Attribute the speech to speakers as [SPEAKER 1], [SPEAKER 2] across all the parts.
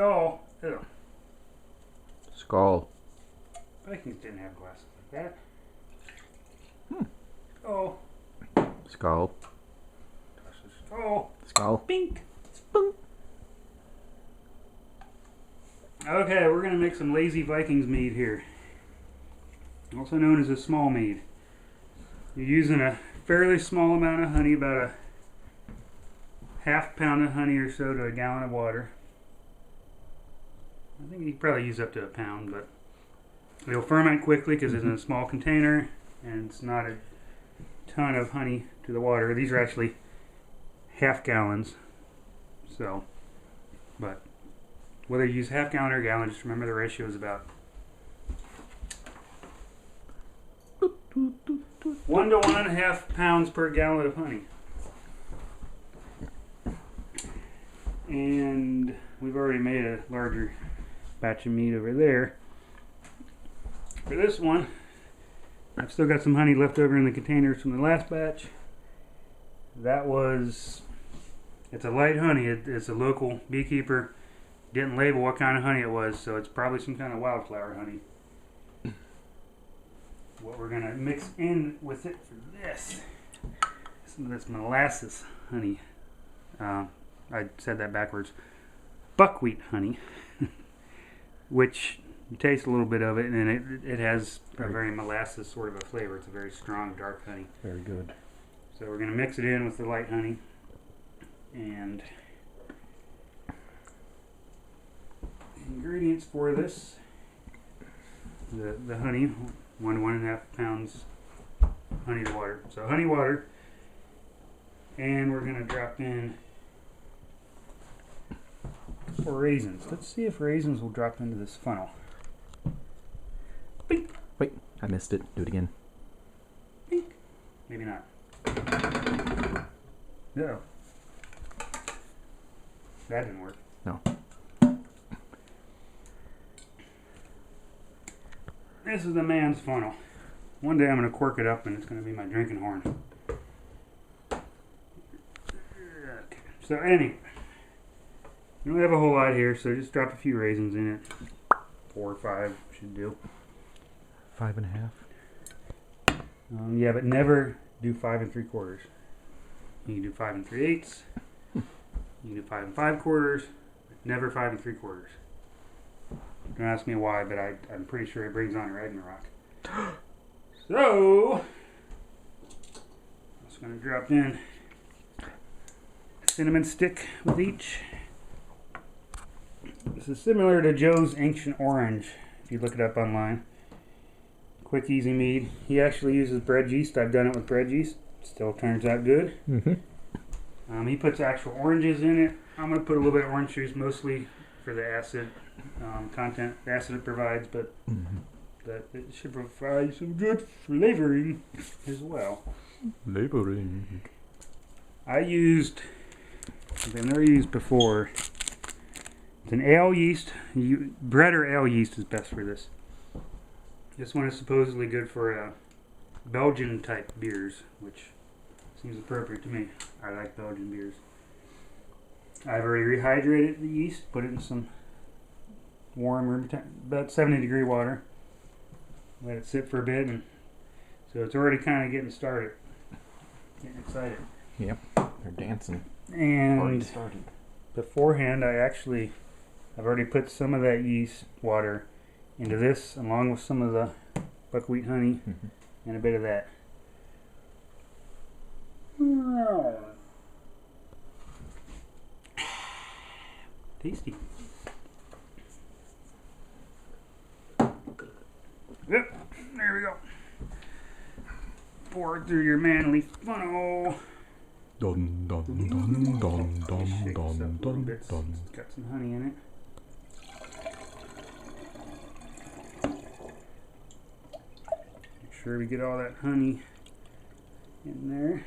[SPEAKER 1] skull. Ew.
[SPEAKER 2] Skull.
[SPEAKER 1] Vikings didn't have glasses like that.
[SPEAKER 2] Hmm.
[SPEAKER 1] Oh.
[SPEAKER 2] Skull.
[SPEAKER 1] Oh.
[SPEAKER 2] Skull.
[SPEAKER 1] Bink.
[SPEAKER 2] Spunk.
[SPEAKER 1] Okay, we're going to make some lazy Vikings mead here. Also known as a small mead. You're using a fairly small amount of honey, about a half pound of honey or so to a gallon of water. I think you could probably use up to a pound, but it'll ferment quickly because it's in a small container and it's not a ton of honey to the water. These are actually half gallons. So, but whether you use half gallon or gallon, just remember the ratio is about 1 to 1.5 pounds per gallon of honey. And we've already made a larger batch of mead over there. For this one, I've still got some honey left over in the containers from the last batch. It's a light honey. It's a local beekeeper. Didn't label what kind of honey it was, so it's probably some kind of wildflower honey. What we're going to mix in with it for this, some of this molasses honey. I said that backwards. Buckwheat honey, which you taste a little bit of it, and it has a very molasses sort of a flavor. It's a very strong, dark honey.
[SPEAKER 2] Very good.
[SPEAKER 1] So we're going to mix it in with the light honey, and ingredients for this: the honey, 1 to 1.5 pounds honey to water. So honey, water, and we're going to drop in 4 raisins. Let's see if raisins will drop into this funnel. Bink.
[SPEAKER 2] Wait, I missed it. Do it again.
[SPEAKER 1] Bink. Maybe not. No. That didn't work.
[SPEAKER 2] No.
[SPEAKER 1] This is the man's funnel. One day I'm going to cork it up and it's going to be my drinking horn. Okay. So anyway, we don't have a whole lot here, so just drop a few raisins in it. 4 or 5 should do.
[SPEAKER 2] 5.5.
[SPEAKER 1] Yeah, but never do 5 3/4. You can do 5 3/8. You can do 5 5/4. Never 5 3/4. Don't ask me why, but I'm pretty sure it brings on Ragnarok. So, I'm just going to drop in a cinnamon stick with each. This is similar to Joe's Ancient Orange, if you look it up online. Quick, easy mead. He actually uses bread yeast. I've done it with bread yeast. Still turns out good.
[SPEAKER 2] Mm-hmm.
[SPEAKER 1] He puts actual oranges in it. I'm going to put a little bit of orange juice, mostly for the acid content, the acid it provides, but that it should provide some good flavoring as well.
[SPEAKER 2] Flavoring.
[SPEAKER 1] I've never used before. It's an ale yeast. Bread or ale yeast is best for this. This one is supposedly good for Belgian type beers, which seems appropriate to me. I like Belgian beers. I've already rehydrated the yeast, put it in some warm room about 70-degree water. Let it sit for a bit, and so it's already kind of getting started. Getting excited.
[SPEAKER 2] Yep, they're dancing.
[SPEAKER 1] And
[SPEAKER 2] already started.
[SPEAKER 1] Beforehand, I've already put some of that yeast water into this, along with some of the buckwheat honey and a bit of that. Tasty. Yep, there we go. Pour it through your manly funnel.
[SPEAKER 2] Dun dun dun dun dun
[SPEAKER 1] Shake this
[SPEAKER 2] dun
[SPEAKER 1] up a little
[SPEAKER 2] dun
[SPEAKER 1] bit.
[SPEAKER 2] dun.
[SPEAKER 1] It's got some honey in it. Make sure we get all that honey in there.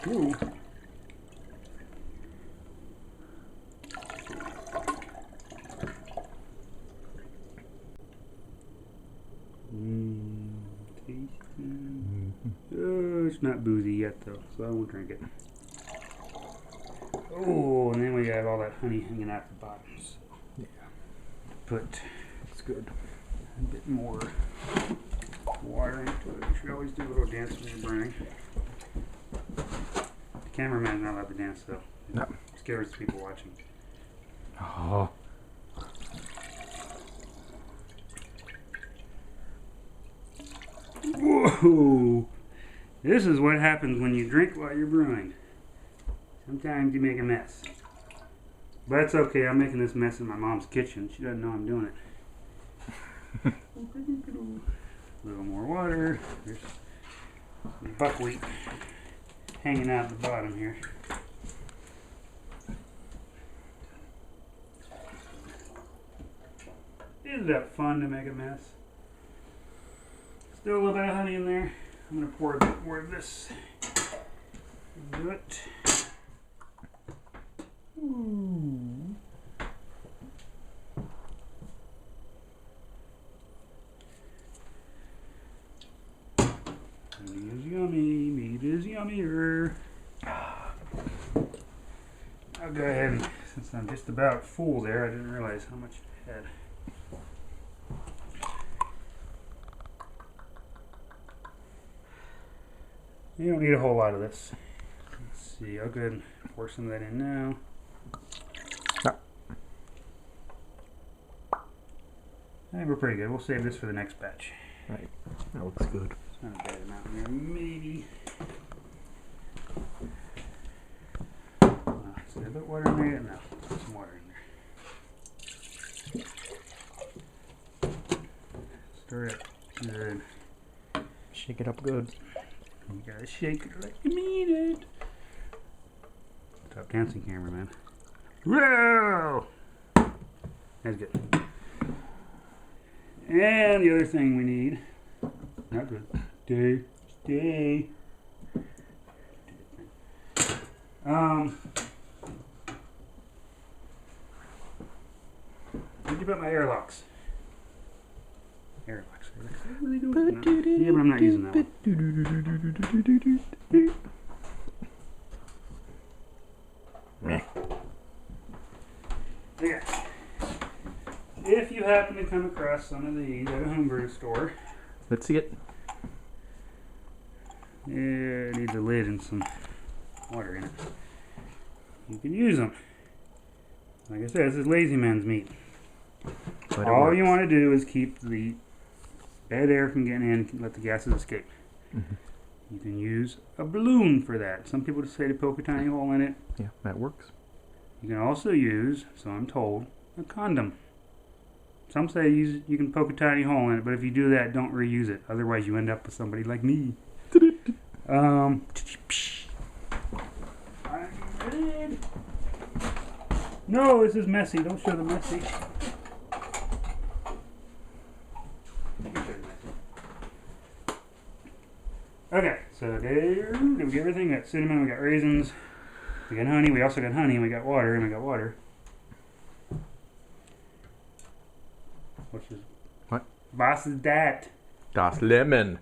[SPEAKER 1] Ooh. Tasty. Oh, it's not boozy yet though, so I won't drink it. Oh, and then we have all that honey hanging out the bottom. So
[SPEAKER 2] Yeah.
[SPEAKER 1] put
[SPEAKER 2] Looks good.
[SPEAKER 1] a bit more water into it. You should always do a little dance when you're burning. The cameraman's not allowed to dance though.
[SPEAKER 2] No.
[SPEAKER 1] It scares the people watching.
[SPEAKER 2] Oh.
[SPEAKER 1] Whoa! This is what happens when you drink while you're brewing. Sometimes you make a mess. But it's okay, I'm making this mess in my mom's kitchen. She doesn't know I'm doing it. A little more water. There's some buckwheat hanging out the bottom here. Isn't that fun to make a mess? Still a little bit of honey in there. I'm going to pour a bit more of this into it. Ooh. Honey is yummy. Mead is yummier. I'll go ahead and, since I'm just about full there, I didn't realize how much I had. You don't need a whole lot of this. Let's see, I'll go ahead and pour some of that in now. I think we're pretty good. We'll save this for the next batch.
[SPEAKER 2] Right. That looks good.
[SPEAKER 1] It's not a bad amount in there, maybe. Is there a bit water in there? No, put some water in there. Stir it good.
[SPEAKER 2] Shake it up good.
[SPEAKER 1] You gotta shake it like you mean it. Stop dancing, cameraman. Whoa! That's good. And the other thing we need, not good. Stay. Where'd you put my airlocks? Airlocks. What are they doing? No. Yeah, but I'm not using that one. Okay. If you happen to come across some of these at a homebrew store,
[SPEAKER 2] Let's see it.
[SPEAKER 1] yeah, it needs a lid and some water in it. You can use them. Like I said, this is lazy man's meat.
[SPEAKER 2] But
[SPEAKER 1] All you want to do is keep the bad air from getting in and let the gases escape.
[SPEAKER 2] Mm-hmm.
[SPEAKER 1] You can use a balloon for that. Some people just say to poke a tiny hole in it.
[SPEAKER 2] Yeah, that works.
[SPEAKER 1] You can also use, so I'm told, a condom. Some say you can poke a tiny hole in it, but if you do that, don't reuse it. Otherwise, you end up with somebody like me. I'm ready. No, this is messy. Don't show the messy. Okay, so there, did we get everything? We got cinnamon, we got raisins, we got honey, we also got honey, and we got water, and we got water. What's this?
[SPEAKER 2] What?
[SPEAKER 1] Was is that?
[SPEAKER 2] Das Lemon.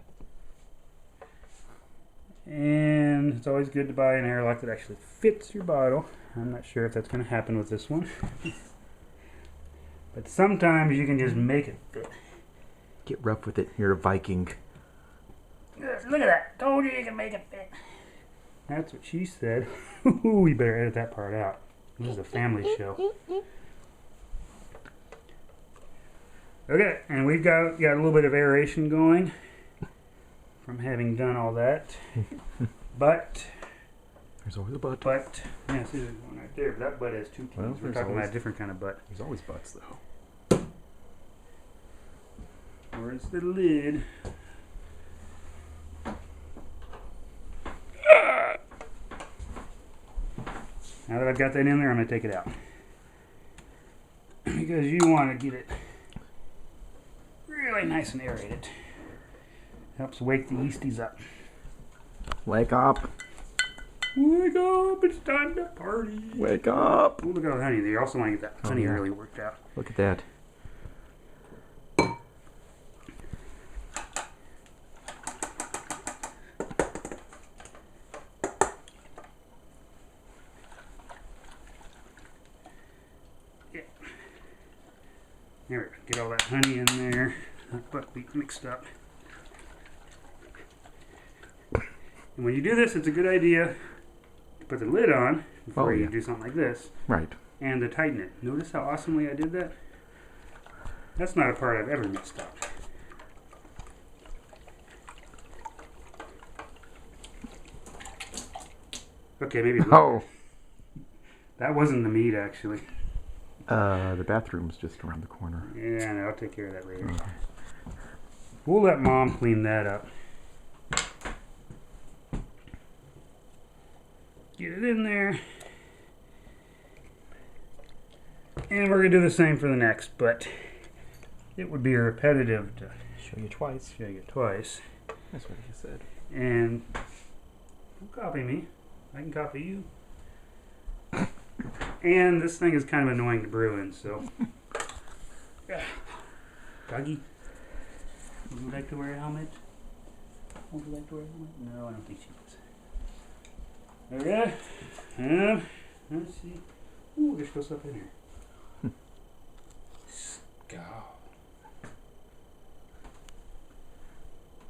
[SPEAKER 1] And it's always good to buy an airlock that actually fits your bottle. I'm not sure if that's going to happen with this one. But sometimes you can just make it fit.
[SPEAKER 2] Get rough with it. You're a Viking.
[SPEAKER 1] Yes, look at that. Told you can make it fit. That's what she said. We better edit that part out. This is a family show. Okay, and we've got a little bit of aeration going from having done all that. But
[SPEAKER 2] There's always a butt.
[SPEAKER 1] yeah, see there's one right there. But that butt has two teeth.
[SPEAKER 2] Well,
[SPEAKER 1] We're
[SPEAKER 2] there's
[SPEAKER 1] talking
[SPEAKER 2] always-
[SPEAKER 1] about a different kind of butt.
[SPEAKER 2] There's always butts, though.
[SPEAKER 1] Where's the lid? Now that I've got that in there, I'm going to take it out. Because you want to get it really nice and aerated. Helps wake the yeasties up.
[SPEAKER 2] Wake up.
[SPEAKER 1] Wake up, it's time to party.
[SPEAKER 2] Wake up.
[SPEAKER 1] Ooh, look at the honey. You also want to get that honey
[SPEAKER 2] yeah.
[SPEAKER 1] really worked out.
[SPEAKER 2] Look at that.
[SPEAKER 1] Get all that honey in there. That buckwheat mixed up. And when you do this, it's a good idea to put the lid on before you do something like this.
[SPEAKER 2] Right.
[SPEAKER 1] And to tighten it. Notice how awesomely I did that? That's not a part I've ever messed up. Okay, maybe.
[SPEAKER 2] Oh.
[SPEAKER 1] That wasn't the mead, actually.
[SPEAKER 2] The bathroom's just around the corner.
[SPEAKER 1] Yeah, no, I'll take care of that later. Okay. We'll let Mom clean that up. Get it in there. And we're going to do the same for the next, but it would be repetitive to
[SPEAKER 2] Show you twice.
[SPEAKER 1] show you twice.
[SPEAKER 2] That's what he said.
[SPEAKER 1] And don't copy me. I can copy you. And this thing is kind of annoying to brew in, so. Doggy, would you like to wear a helmet? Would you like to wear a helmet? No, I don't think she does. Okay. Let's see. Ooh, there's still stuff in here. Skull.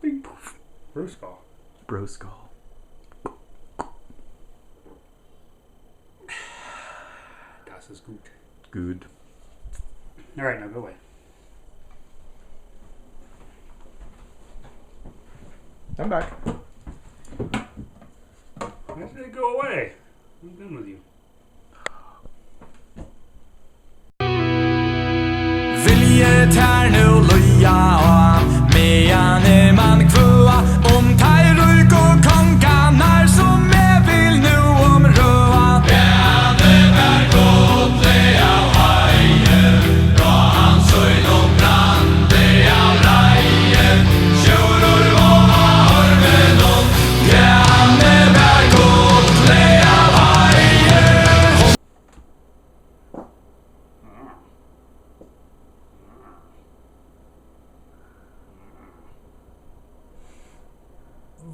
[SPEAKER 1] Big poof. Bro skull.
[SPEAKER 2] Bro skull.
[SPEAKER 1] Das ist gut.
[SPEAKER 2] Good.
[SPEAKER 1] Alright, now go away.
[SPEAKER 2] I'm back.
[SPEAKER 1] I said go away. I'm done with you.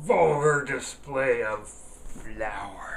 [SPEAKER 1] Vulgar display of flour.